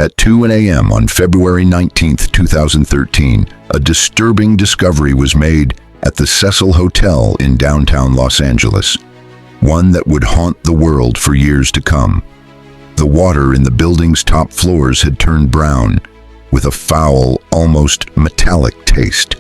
At 2 a.m. on February 19, 2013, a disturbing discovery was made at the Cecil Hotel in downtown Los Angeles, one that would haunt the world for years to come. The water in the building's top floors had turned brown, with a foul, almost metallic taste.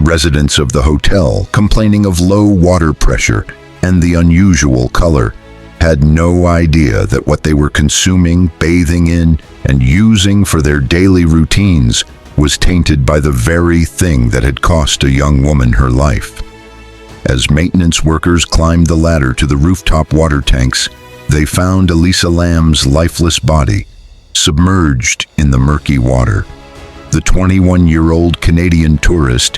Residents of the hotel, complaining of low water pressure and the unusual color, had no idea that what they were consuming, bathing in, and using for their daily routines was tainted by the very thing that had cost a young woman her life. As maintenance workers climbed the ladder to the rooftop water tanks, they found Elisa Lam's lifeless body, submerged in the murky water. The 21-year-old Canadian tourist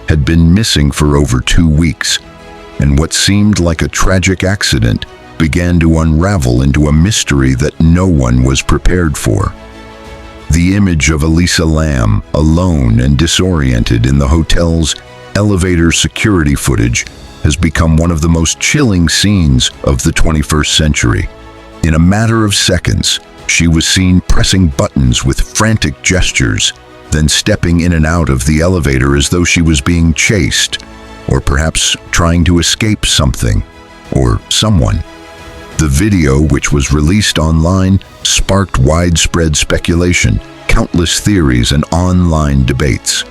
had been missing for over 2 weeks, and what seemed like a tragic accident began to unravel into a mystery that no one was prepared for. The image of Elisa Lam, alone and disoriented in the hotel's elevator security footage, has become one of the most chilling scenes of the 21st century. In a matter of seconds, she was seen pressing buttons with frantic gestures, then stepping in and out of the elevator as though she was being chased, or perhaps trying to escape something or someone. The video, which was released online, sparked widespread speculation, countless theories, and online debates.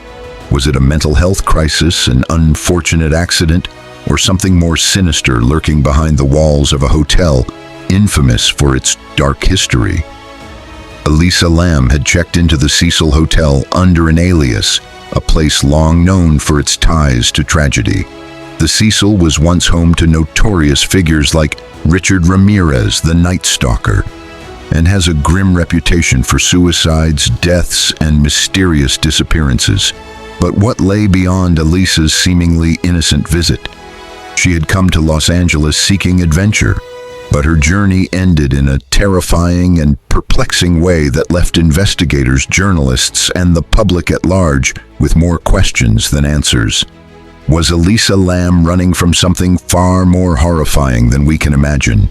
Was it a mental health crisis, an unfortunate accident, or something more sinister lurking behind the walls of a hotel infamous for its dark history? Elisa Lam had checked into the Cecil Hotel under an alias, a place long known for its ties to tragedy. The Cecil was once home to notorious figures like Richard Ramirez, the Night Stalker, and has a grim reputation for suicides, deaths, and mysterious disappearances. But what lay beyond Elisa's seemingly innocent visit? She had come to Los Angeles seeking adventure, but her journey ended in a terrifying and perplexing way that left investigators, journalists, and the public at large with more questions than answers. Was Elisa Lam running from something far more horrifying than we can imagine?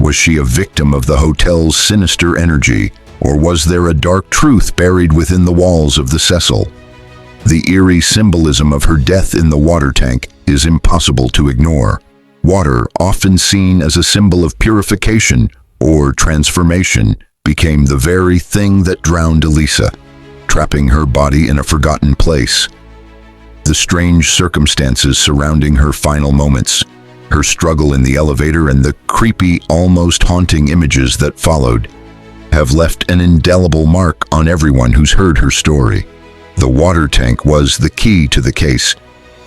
Was she a victim of the hotel's sinister energy, or was there a dark truth buried within the walls of the Cecil? The eerie symbolism of her death in the water tank is impossible to ignore. Water, often seen as a symbol of purification or transformation, became the very thing that drowned Elisa, trapping her body in a forgotten place. The strange circumstances surrounding her final moments, her struggle in the elevator, and the creepy, almost haunting images that followed, have left an indelible mark on everyone who's heard her story. The water tank was the key to the case,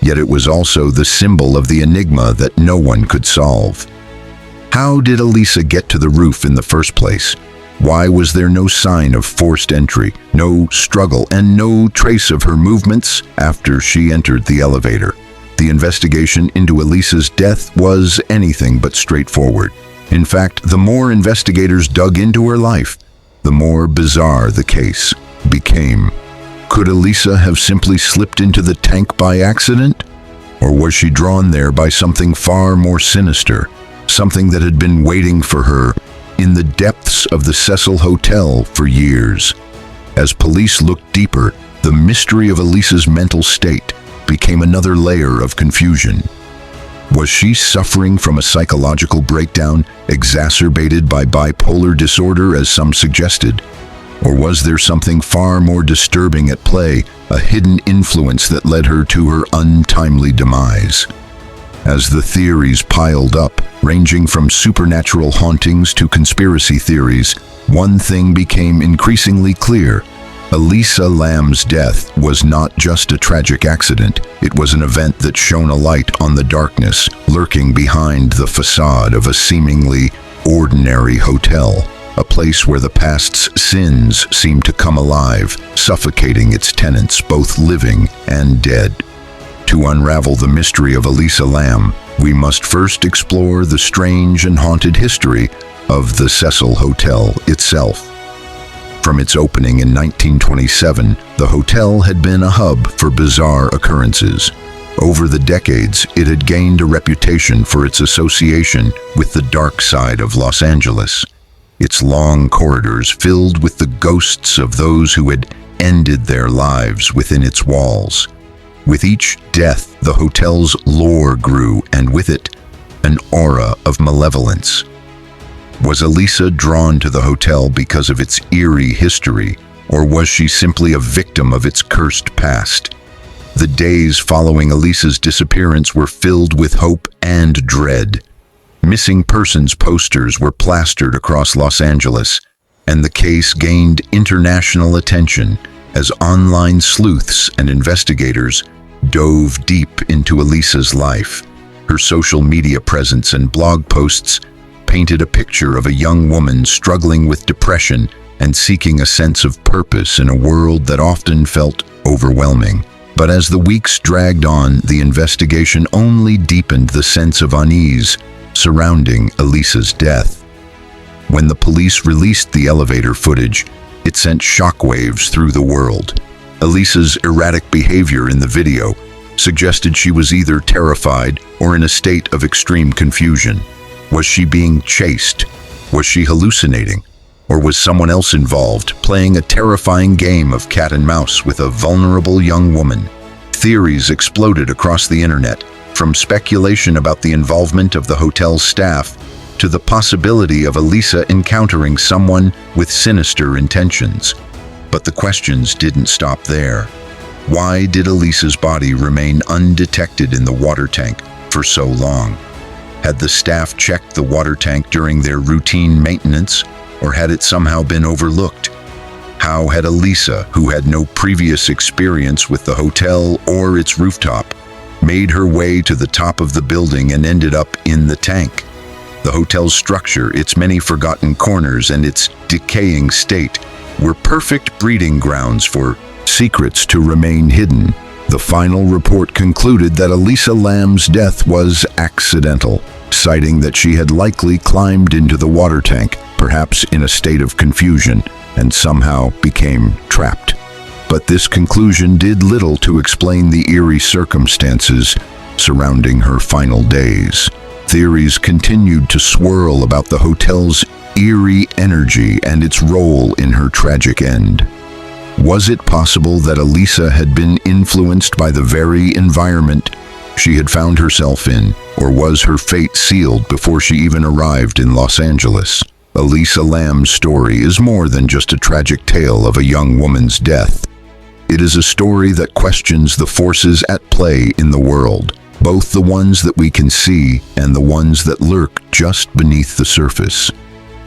yet it was also the symbol of the enigma that no one could solve. How did Elisa get to the roof in the first place? Why was there no sign of forced entry, no struggle, and no trace of her movements after she entered the elevator? The investigation into Elisa's death was anything but straightforward. In fact, the more investigators dug into her life, the more bizarre the case became. Could Elisa have simply slipped into the tank by accident? Or was she drawn there by something far more sinister, something that had been waiting for her in the depths of the Cecil Hotel for years? As police looked deeper, the mystery of Elisa's mental state became another layer of confusion. Was she suffering from a psychological breakdown exacerbated by bipolar disorder, as some suggested? Or was there something far more disturbing at play, a hidden influence that led her to her untimely demise? As the theories piled up, ranging from supernatural hauntings to conspiracy theories, one thing became increasingly clear. Elisa Lam's death was not just a tragic accident. It was an event that shone a light on the darkness lurking behind the facade of a seemingly ordinary hotel, a place where the past's sins seemed to come alive, suffocating its tenants, both living and dead. To unravel the mystery of Elisa Lam, we must first explore the strange and haunted history of the Cecil Hotel itself. From its opening in 1927, the hotel had been a hub for bizarre occurrences. Over the decades, it had gained a reputation for its association with the dark side of Los Angeles. its long corridors filled with the ghosts of those who had ended their lives within its walls. With each death, the hotel's lore grew, and with it, an aura of malevolence. Was Elisa drawn to the hotel because of its eerie history, or was she simply a victim of its cursed past? The days following Elisa's disappearance were filled with hope and dread. Missing persons posters were plastered across Los Angeles, and the case gained international attention as online sleuths and investigators dove deep into Elisa's life. Her social media presence and blog posts painted a picture of a young woman struggling with depression and seeking a sense of purpose in a world that often felt overwhelming. But as the weeks dragged on, the investigation only deepened the sense of unease surrounding Elisa's death. When the police released the elevator footage, it sent shockwaves through the world. Elisa's erratic behavior in the video suggested she was either terrified or in a state of extreme confusion. Was she being chased? Was she hallucinating? Or was someone else involved, playing a terrifying game of cat and mouse with a vulnerable young woman? Theories exploded across the internet, from speculation about the involvement of the hotel's staff to the possibility of Elisa encountering someone with sinister intentions. But the questions didn't stop there. Why did Elisa's body remain undetected in the water tank for so long? Had the staff checked the water tank during their routine maintenance, or had it somehow been overlooked? How had Elisa, who had no previous experience with the hotel or its rooftop, made her way to the top of the building and ended up in the tank? The hotel's structure, its many forgotten corners, and its decaying state were perfect breeding grounds for secrets to remain hidden. The final report concluded that Elisa Lam's death was accidental, citing that she had likely climbed into the water tank, perhaps in a state of confusion, and somehow became trapped. But this conclusion did little to explain the eerie circumstances surrounding her final days. Theories continued to swirl about the hotel's eerie energy and its role in her tragic end. Was it possible that Elisa had been influenced by the very environment she had found herself in, or was her fate sealed before she even arrived in Los Angeles? Elisa Lam's story is more than just a tragic tale of a young woman's death. It is a story that questions the forces at play in the world, both the ones that we can see and the ones that lurk just beneath the surface.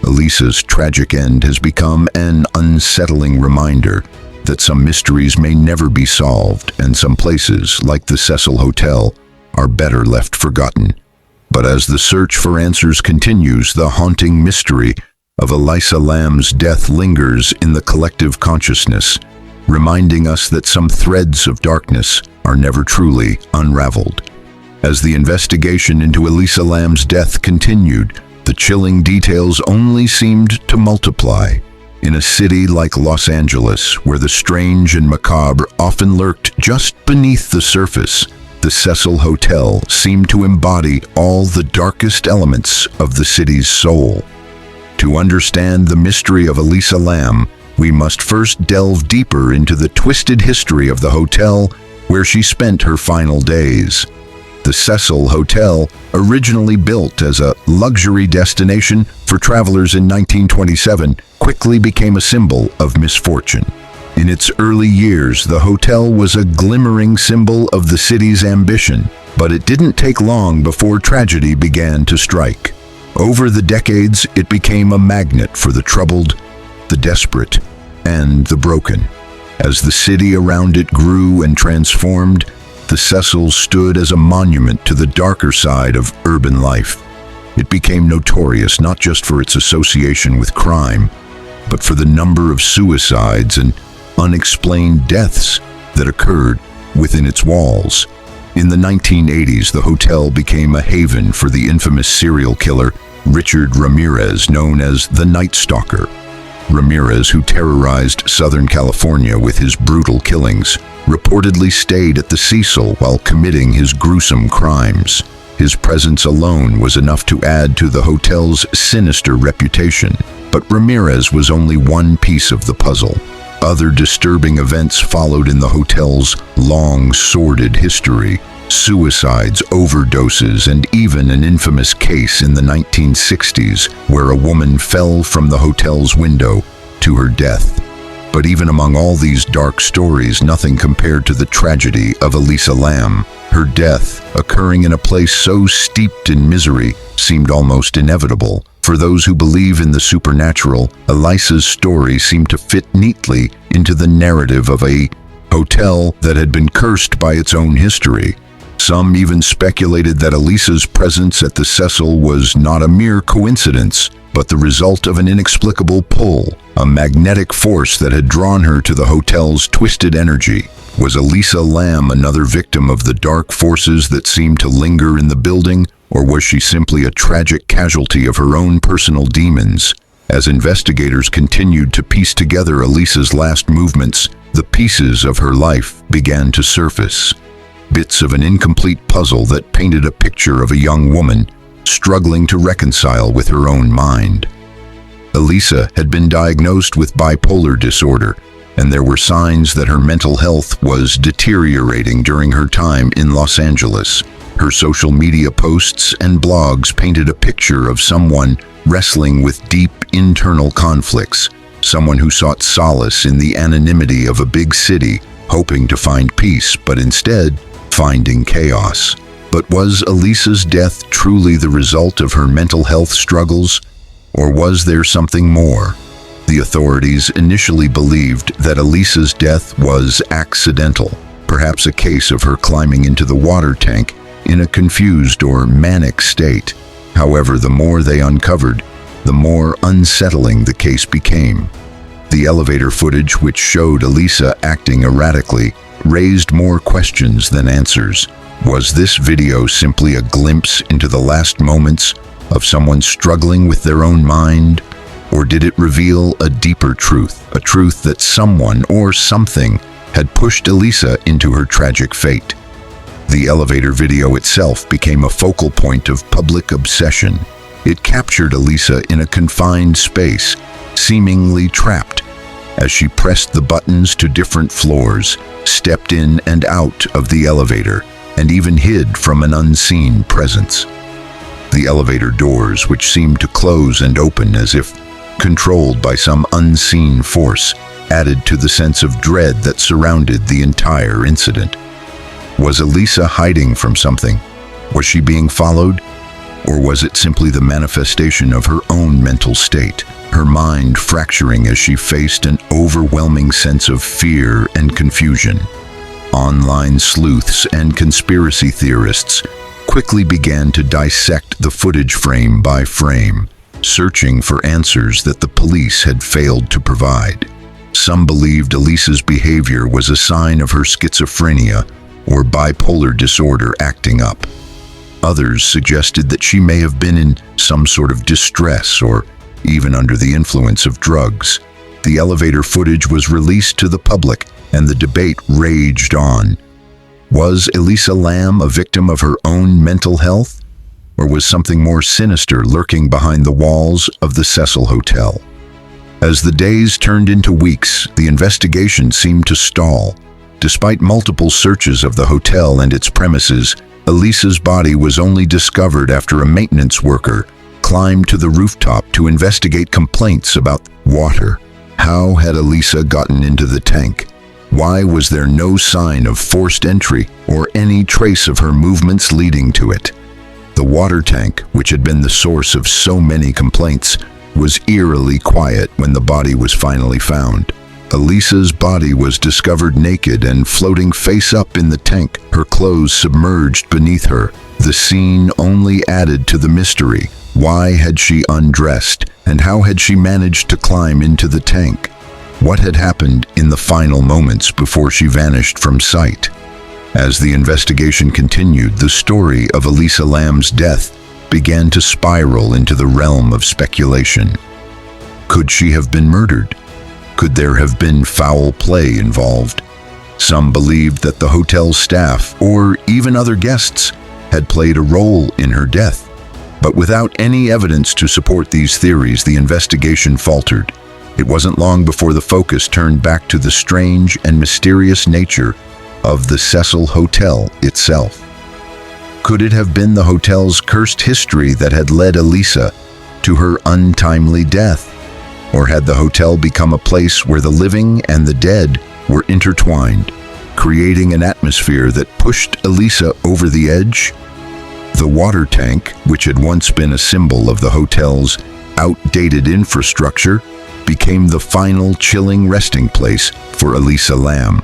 Elisa's tragic end has become an unsettling reminder that some mysteries may never be solved, and some places, like the Cecil Hotel, are better left forgotten. But as the search for answers continues, the haunting mystery of Elisa Lam's death lingers in the collective consciousness, reminding us that some threads of darkness are never truly unraveled. As the investigation into Elisa Lam's death continued, the chilling details only seemed to multiply. In a city like Los Angeles, where the strange and macabre often lurked just beneath the surface, the Cecil Hotel seemed to embody all the darkest elements of the city's soul. To understand the mystery of Elisa Lam, we must first delve deeper into the twisted history of the hotel where she spent her final days. The Cecil Hotel, originally built as a luxury destination for travelers in 1927, quickly became a symbol of misfortune. In its early years, the hotel was a glimmering symbol of the city's ambition, but it didn't take long before tragedy began to strike. Over the decades, it became a magnet for the troubled, the desperate, and the broken. As the city around it grew and transformed, the Cecil stood as a monument to the darker side of urban life. It became notorious not just for its association with crime, but for the number of suicides and unexplained deaths that occurred within its walls. In the 1980s, the hotel became a haven for the infamous serial killer Richard Ramirez, known as the Night Stalker. Ramirez, who terrorized Southern California with his brutal killings, reportedly stayed at the Cecil while committing his gruesome crimes. His presence alone was enough to add to the hotel's sinister reputation. But Ramirez was only one piece of the puzzle. Other disturbing events followed in the hotel's long, sordid history. Suicides, overdoses, and even an infamous case in the 1960s where a woman fell from the hotel's window to her death. But even among all these dark stories, nothing compared to the tragedy of Elisa Lam. Her death, occurring in a place so steeped in misery, seemed almost inevitable. For those who believe in the supernatural, Elisa's story seemed to fit neatly into the narrative of a hotel that had been cursed by its own history. Some even speculated that Elisa's presence at the Cecil was not a mere coincidence, but the result of an inexplicable pull, a magnetic force that had drawn her to the hotel's twisted energy. Was Elisa Lam another victim of the dark forces that seemed to linger in the building, or was she simply a tragic casualty of her own personal demons? As investigators continued to piece together Elisa's last movements, the pieces of her life began to surface. Bits of an incomplete puzzle that painted a picture of a young woman struggling to reconcile with her own mind. Elisa had been diagnosed with bipolar disorder, and there were signs that her mental health was deteriorating during her time in Los Angeles. Her social media posts and blogs painted a picture of someone wrestling with deep internal conflicts, someone who sought solace in the anonymity of a big city, hoping to find peace, but instead finding chaos. But was Elisa's death truly the result of her mental health struggles, or was there something more? The authorities initially believed that Elisa's death was accidental, perhaps a case of her climbing into the water tank in a confused or manic state. However, the more they uncovered, the more unsettling the case became. The elevator footage, which showed Elisa acting erratically, raised more questions than answers. Was this video simply a glimpse into the last moments of someone struggling with their own mind? Or did it reveal a deeper truth, a truth that someone or something had pushed Elisa into her tragic fate? The elevator video itself became a focal point of public obsession. It captured Elisa in a confined space, seemingly trapped, as she pressed the buttons to different floors, stepped in and out of the elevator, and even hid from an unseen presence. The elevator doors, which seemed to close and open as if controlled by some unseen force, added to the sense of dread that surrounded the entire incident. Was Elisa hiding from something? Was she being followed? Or was it simply the manifestation of her own mental state, her mind fracturing as she faced an overwhelming sense of fear and confusion? Online sleuths and conspiracy theorists quickly began to dissect the footage frame by frame, searching for answers that the police had failed to provide. Some believed Elisa's behavior was a sign of her schizophrenia or bipolar disorder acting up. Others suggested that she may have been in some sort of distress or even under the influence of drugs. The elevator footage was released to the public, and the debate raged on. Was Elisa Lam a victim of her own mental health? Or was something more sinister lurking behind the walls of the Cecil Hotel? As the days turned into weeks, the investigation seemed to stall. Despite multiple searches of the hotel and its premises, Elisa's body was only discovered after a maintenance worker climbed to the rooftop to investigate complaints about water. How had Elisa gotten into the tank? Why was there no sign of forced entry or any trace of her movements leading to it? The water tank, which had been the source of so many complaints, was eerily quiet when the body was finally found. Elisa's body was discovered naked and floating face up in the tank, her clothes submerged beneath her. The scene only added to the mystery. Why had she undressed, and how had she managed to climb into the tank? What had happened in the final moments before she vanished from sight? As the investigation continued, the story of Elisa Lam's death began to spiral into the realm of speculation. Could she have been murdered? Could there have been foul play involved? Some believed that the hotel staff, or even other guests, had played a role in her death. But without any evidence to support these theories, the investigation faltered. It wasn't long before the focus turned back to the strange and mysterious nature of the Cecil Hotel itself. Could it have been the hotel's cursed history that had led Elisa to her untimely death? Or had the hotel become a place where the living and the dead were intertwined, creating an atmosphere that pushed Elisa over the edge? The water tank, which had once been a symbol of the hotel's outdated infrastructure, became the final chilling resting place for Elisa Lam.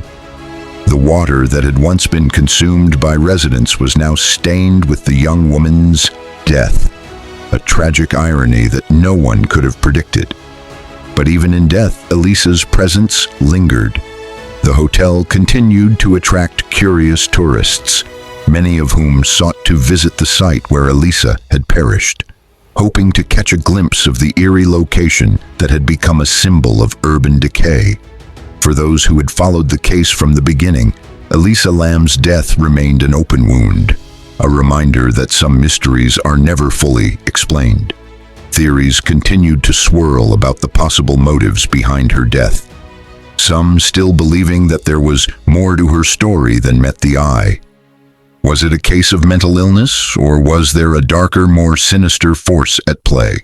The water that had once been consumed by residents was now stained with the young woman's death, a tragic irony that no one could have predicted. But even in death, Elisa's presence lingered. The hotel continued to attract curious tourists, many of whom sought to visit the site where Elisa had perished, hoping to catch a glimpse of the eerie location that had become a symbol of urban decay. For those who had followed the case from the beginning, Elisa Lam's death remained an open wound, a reminder that some mysteries are never fully explained. Theories continued to swirl about the possible motives behind her death, some still believing that there was more to her story than met the eye. Was it a case of mental illness, or was there a darker, more sinister force at play?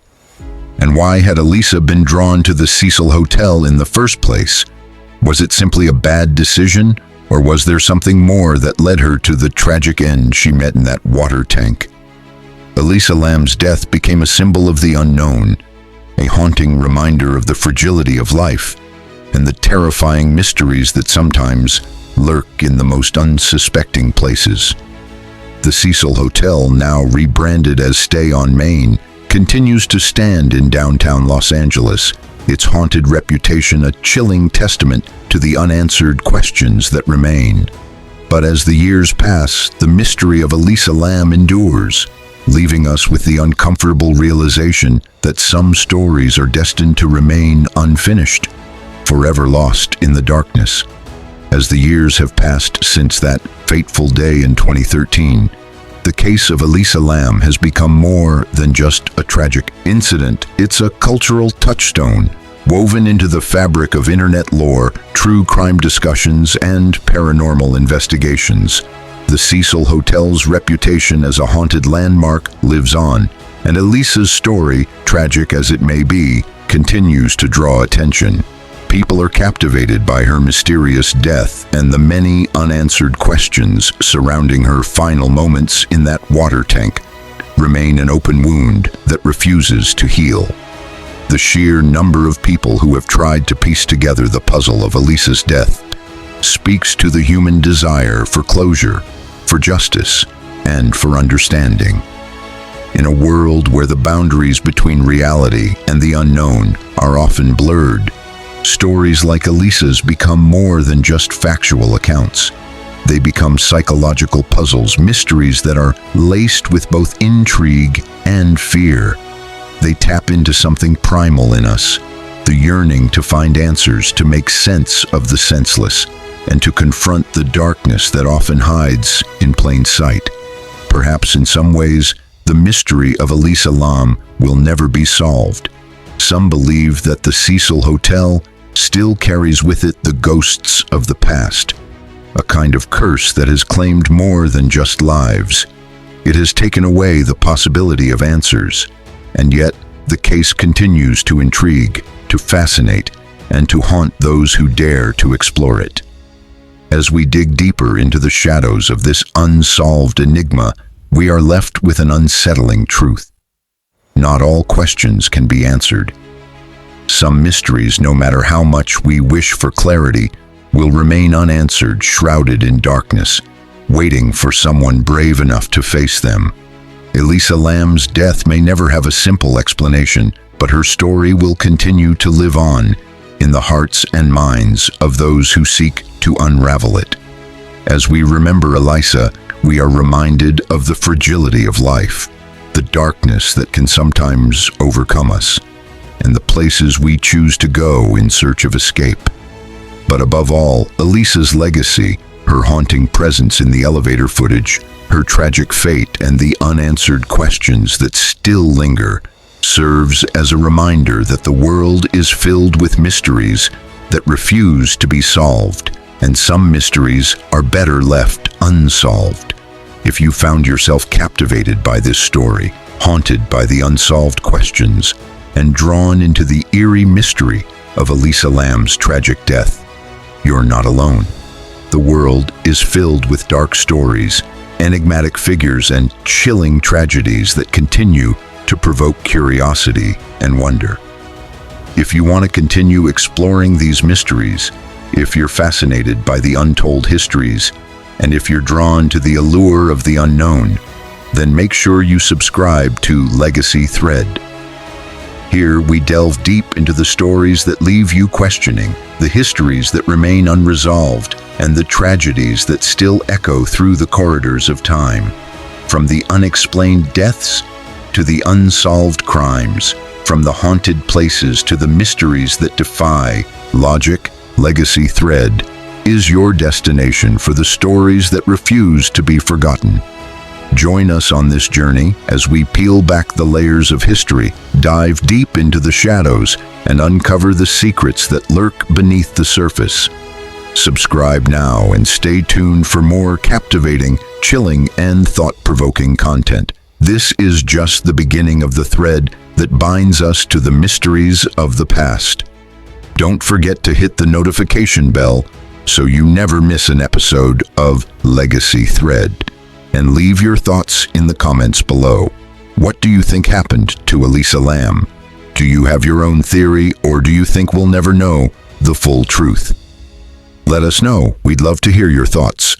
And why had Elisa been drawn to the Cecil Hotel in the first place? Was it simply a bad decision, or was there something more that led her to the tragic end she met in that water tank? Elisa Lam's death became a symbol of the unknown, a haunting reminder of the fragility of life and the terrifying mysteries that sometimes lurk in the most unsuspecting places. The Cecil Hotel, now rebranded as Stay on Main, continues to stand in downtown Los Angeles, its haunted reputation a chilling testament to the unanswered questions that remain. But as the years pass, the mystery of Elisa Lam endures, leaving us with the uncomfortable realization that some stories are destined to remain unfinished, forever lost in the darkness. As the years have passed since that fateful day in 2013, the case of Elisa Lam has become more than just a tragic incident. It's a cultural touchstone, woven into the fabric of internet lore, true crime discussions, and paranormal investigations. The Cecil Hotel's reputation as a haunted landmark lives on, and Elisa's story, tragic as it may be, continues to draw attention. People are captivated by her mysterious death and the many unanswered questions surrounding her final moments in that water tank remain an open wound that refuses to heal. The sheer number of people who have tried to piece together the puzzle of Elisa's death speaks to the human desire for closure, for justice, and for understanding. In a world where the boundaries between reality and the unknown are often blurred, stories like Elisa's become more than just factual accounts. They become psychological puzzles, mysteries that are laced with both intrigue and fear. They tap into something primal in us, the yearning to find answers, to make sense of the senseless, and to confront the darkness that often hides in plain sight. Perhaps in some ways, the mystery of Elisa Lam will never be solved. Some believe that the Cecil Hotel still carries with it the ghosts of the past, a kind of curse that has claimed more than just lives. It has taken away the possibility of answers, and yet the case continues to intrigue, to fascinate, and to haunt those who dare to explore it. As we dig deeper into the shadows of this unsolved enigma, we are left with an unsettling truth. Not all questions can be answered. Some mysteries, no matter how much we wish for clarity, will remain unanswered, shrouded in darkness, waiting for someone brave enough to face them. Elisa Lam's death may never have a simple explanation, but her story will continue to live on in the hearts and minds of those who seek to unravel it. As we remember Elisa, we are reminded of the fragility of life, the darkness that can sometimes overcome us, and the places we choose to go in search of escape. But above all, Elisa's legacy, her Her haunting presence in the elevator footage, her tragic fate, and the unanswered questions that still linger serves as a reminder that the world is filled with mysteries that refuse to be solved, and some mysteries are better left unsolved. If you found yourself captivated by this story, haunted by the unsolved questions, and drawn into the eerie mystery of Elisa Lam's tragic death, you're not alone. The world is filled with dark stories, enigmatic figures, and chilling tragedies that continue to provoke curiosity and wonder. If you want to continue exploring these mysteries, if you're fascinated by the untold histories, and if you're drawn to the allure of the unknown, then make sure you subscribe to Legacy Thread. Here we delve deep into the stories that leave you questioning, the histories that remain unresolved, and the tragedies that still echo through the corridors of time. From the unexplained deaths to the unsolved crimes, from the haunted places to the mysteries that defy logic, Legacy Thread is your destination for the stories that refuse to be forgotten. Join us on this journey as we peel back the layers of history, dive deep into the shadows, and uncover the secrets that lurk beneath the surface. Subscribe now and stay tuned for more captivating, chilling, and thought-provoking content. This is just the beginning of the thread that binds us to the mysteries of the past. Don't forget to hit the notification bell so you never miss an episode of Legacy Thread. And leave your thoughts in the comments below. What do you think happened to Elisa Lam? Do you have your own theory, or do you think we'll never know the full truth? Let us know. We'd love to hear your thoughts.